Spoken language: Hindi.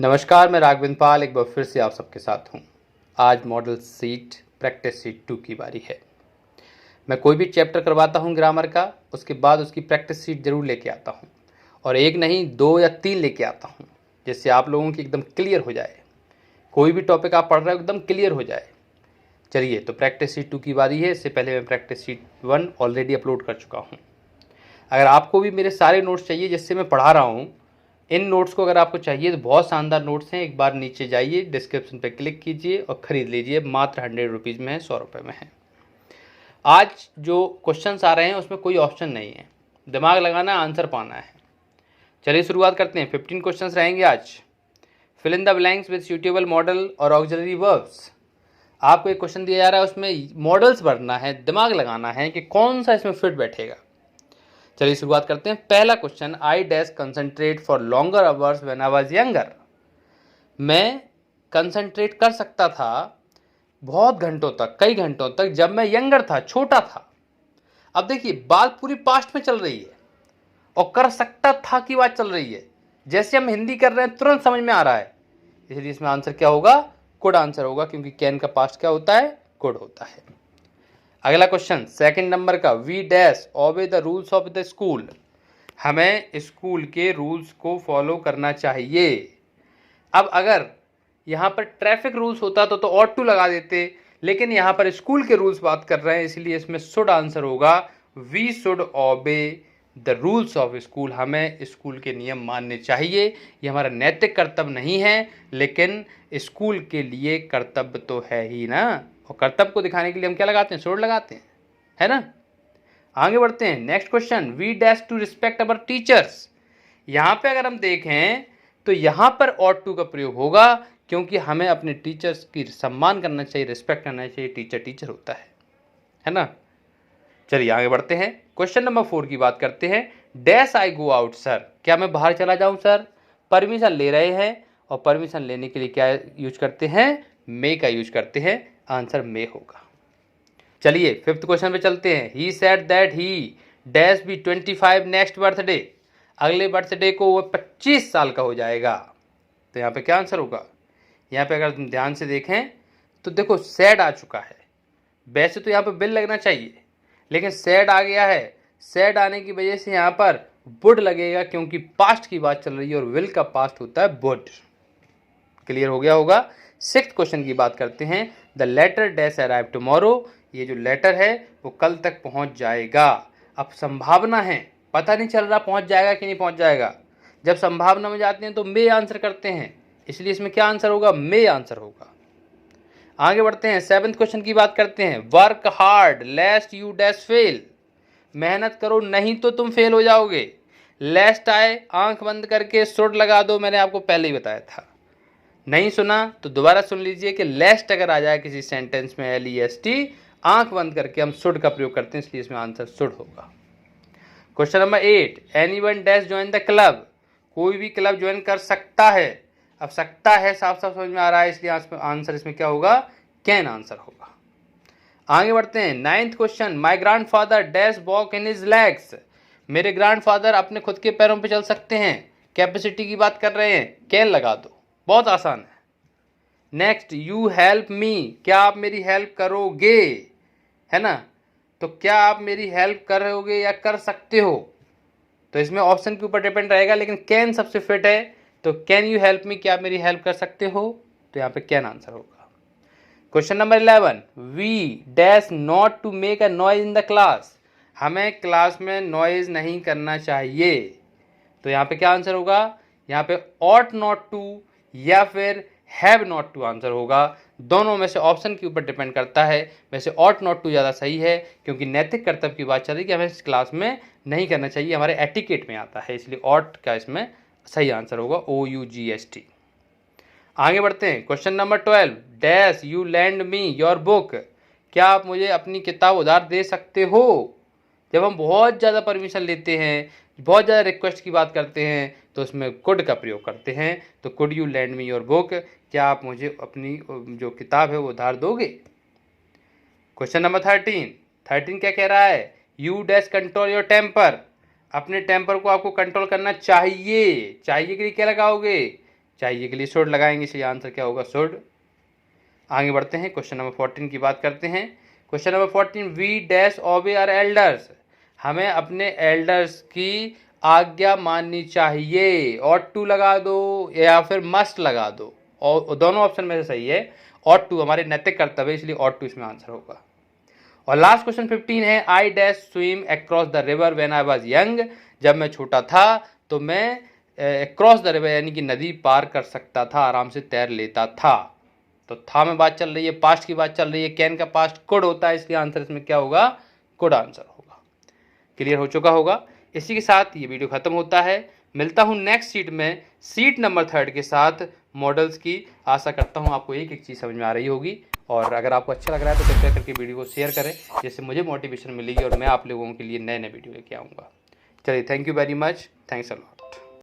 नमस्कार, मैं राघवेंद्र पाल एक बार फिर से आप सबके साथ हूँ। आज मॉडल सीट प्रैक्टिस सीट 2 की बारी है। मैं कोई भी चैप्टर करवाता हूँ ग्रामर का, उसके बाद उसकी प्रैक्टिस सीट ज़रूर लेके आता हूँ और एक नहीं 2 या 3 लेके आता हूँ, जिससे आप लोगों की एकदम क्लियर हो जाए। कोई भी टॉपिक आप पढ़ रहे हो एकदम क्लियर हो जाए। चलिए, तो प्रैक्टिस सीट 2 की बारी है। इससे पहले मैं प्रैक्टिस सीट 1 ऑलरेडी अपलोड कर चुका हूँ। अगर आपको भी मेरे सारे नोट्स चाहिए जिससे मैं पढ़ा रहा हूँ, इन नोट्स को अगर आपको चाहिए तो बहुत शानदार नोट्स हैं। एक बार नीचे जाइए, डिस्क्रिप्शन पे क्लिक कीजिए और ख़रीद लीजिए। मात्र 100 रुपीज़ में है, 100 रुपये में है। आज जो क्वेश्चंस आ रहे हैं उसमें कोई ऑप्शन नहीं है, दिमाग लगाना है, आंसर पाना है। चलिए शुरुआत करते हैं। 15 क्वेश्चंस रहेंगे आज। Fill in the blanks with suitable modal और ऑक्सिलरी वर्ब्स। आपको एक क्वेश्चन दिया जा रहा है, उसमें मॉडल्स भरना है, दिमाग लगाना है कि कौन सा इसमें फिट बैठेगा। चलिए शुरुआत करते हैं। पहला question, I dash concentrate for longer hours when I was younger. मैं कंसंट्रेट कर सकता था बहुत घंटों तक, कई घंटों तक, जब मैं यंगर था, छोटा था। अब देखिए, बात पूरी पास्ट में चल रही है और कर सकता था की बात चल रही है। जैसे हम हिंदी कर रहे हैं तुरंत समझ में आ रहा है, इसलिए इसमें आंसर क्या होगा? कुड आंसर होगा, क्योंकि कैन का पास्ट क्या होता है? कुड होता है। अगला क्वेश्चन, सेकंड नंबर का, we dash obey the rules of the school. हमें स्कूल के रूल्स को फॉलो करना चाहिए। अब अगर यहाँ पर ट्रैफिक रूल्स होता तो ऑट टू लगा देते, लेकिन यहाँ पर स्कूल के रूल्स बात कर रहे हैं, इसलिए इसमें शुड आंसर होगा। We should obey the rules of school. हमें स्कूल के नियम मानने चाहिए। ये हमारा नैतिक कर्तव्य नहीं है, लेकिन स्कूल के लिए कर्तव्य तो है ही ना। और कर्तव्य को दिखाने के लिए हम क्या लगाते हैं? शुड लगाते हैं, है ना। आगे बढ़ते हैं। Next question, we dash to respect our teachers. यहां पे अगर हम देखें तो यहां पर ऑट टू का प्रयोग होगा, क्योंकि हमें अपने टीचर्स की सम्मान करना चाहिए, रिस्पेक्ट करना चाहिए। टीचर टीचर होता है ना। चलिए आगे बढ़ते हैं। क्वेश्चन नंबर 4 की बात करते हैं। Dash I go out sir. क्या मैं बाहर चला जाऊं सर? परमिशन ले रहे हैं और परमिशन लेने के लिए क्या यूज करते हैं? मे का यूज करते हैं। आंसर मे होगा। चलिए फिफ्थ क्वेश्चन पे चलते हैं। He said that he dash be 25 next birthday. अगले बर्थडे को वो 25 साल का हो जाएगा। तो यहाँ पे क्या आंसर होगा? यहाँ पे अगर तुम ध्यान से देखें तो देखो, सैड आ चुका है। वैसे तो यहाँ पे बिल लगना चाहिए, लेकिन सैड आ गया है। सैड आने की वजह से यहाँ पर वुड लगेगा, क्योंकि पास्ट की बात चल रही है और विल का पास्ट होता है वुड। क्लियर हो गया होगा। सिक्स्थ क्वेश्चन की बात करते हैं। The letter dash arrive tomorrow. ये जो लेटर है वो कल तक पहुंच जाएगा। अब संभावना है, पता नहीं चल रहा पहुंच जाएगा कि नहीं पहुंच जाएगा। जब संभावना में जाते हैं तो मे आंसर करते हैं, इसलिए इसमें क्या आंसर होगा? मे आंसर होगा। आगे बढ़ते हैं। सेवंथ क्वेश्चन की बात करते हैं। Work hard लेस्ट you dash fail. मेहनत करो नहीं तो तुम फेल हो जाओगे। लेस्ट आए, आंख बंद करके शुड लगा दो। मैंने आपको पहले ही बताया था। नहीं सुना तो दोबारा सुन लीजिए कि लेस्ट अगर आ जाए किसी सेंटेंस में, LEST, आंख बंद करके हम शुड का प्रयोग करते हैं, इसलिए इसमें आंसर शुड होगा। Question number 8, anyone dash join the club. कोई भी क्लब ज्वाइन कर सकता है। अब सकता है साफ साफ समझ में आ रहा है, इसलिए आंसर इसमें क्या होगा? कैन आंसर होगा। आगे बढ़ते हैं। Ninth question, my grand father dash walk in his legs. मेरे ग्रैंडफादर अपने खुद के पैरों पे चल सकते हैं। कैपेसिटी की बात कर रहे हैं, कैन लगा दो, बहुत आसान है। Next, you help me. क्या आप मेरी हेल्प करोगे, है ना। तो क्या आप मेरी हेल्प करोगे या कर सकते हो, तो इसमें ऑप्शन के ऊपर डिपेंड रहेगा, लेकिन कैन सबसे फिट है। तो कैन यू हेल्प मी, क्या आप मेरी हेल्प कर सकते हो, तो यहाँ पे कैन आंसर होगा। Question number 11, we dash not to make a noise in the class. हमें क्लास में नॉइज नहीं करना चाहिए। तो यहाँ पे क्या आंसर होगा? यहाँ पे ऑट नॉट टू या फिर हैव नॉट टू आंसर होगा। दोनों में से ऑप्शन के ऊपर डिपेंड करता है। वैसे ऑट नॉट टू ज़्यादा सही है, क्योंकि नैतिक कर्तव्य की बात चल रही है कि हमें इस क्लास में नहीं करना चाहिए, हमारे एटिकेट में आता है, इसलिए ऑट का इसमें सही आंसर होगा OUGST। आगे बढ़ते हैं। Question number 12, dash you land me your book. क्या आप मुझे अपनी किताब उधार दे सकते हो। जब हम बहुत ज़्यादा परमिशन लेते हैं, बहुत ज़्यादा रिक्वेस्ट की बात करते हैं, तो उसमें कुड का प्रयोग करते हैं। तो could you land me your book, क्या आप मुझे अपनी जो किताब है वो उधार दोगे। क्वेश्चन नंबर 13 क्या कह रहा है? You dash control your temper. अपने टेम्पर को आपको कंट्रोल करना चाहिए। चाहिए के लिए क्या लगाओगे? चाहिए के लिए शुड लगाएंगे, इसलिए आंसर क्या होगा, शुड। आगे बढ़ते हैं, क्वेश्चन नंबर 14 की बात करते हैं। Question number 14, we dash obey our elders, हमें अपने एल्डर्स की आज्ञा माननी चाहिए। ऑट टू लगा दो या फिर मस्ट लगा दो, और दोनों ऑप्शन में से सही है। ऑट टू हमारे नैतिक कर्तव्य, इसलिए ऑट टू इसमें आंसर होगा। और लास्ट क्वेश्चन 15 है, I dash swim across the river when I was young, जब मैं छोटा था तो मैं अक्रॉस द रिवर यानी कि नदी पार कर सकता था, आराम से तैर लेता था। तो था में बात चल रही है, पास्ट की बात चल रही है, कैन का पास्ट कुड होता है, इसलिए आंसर इसमें क्या होगा, कुड आंसर होगा। क्लियर हो चुका होगा। इसी के साथ ये वीडियो खत्म होता है। मिलता हूँ नेक्स्ट सीट में, सीट नंबर 3 के साथ मॉडल्स की। आशा करता हूँ आपको एक एक चीज़ समझ में आ रही होगी, और अगर आपको अच्छा लग रहा है तो कृपया करके वीडियो को शेयर करें, जिससे मुझे मोटिवेशन मिलेगी और मैं आप लोगों के लिए नए नए वीडियो लेके आऊँगा। चलिए, thank you very much, thanks a lot.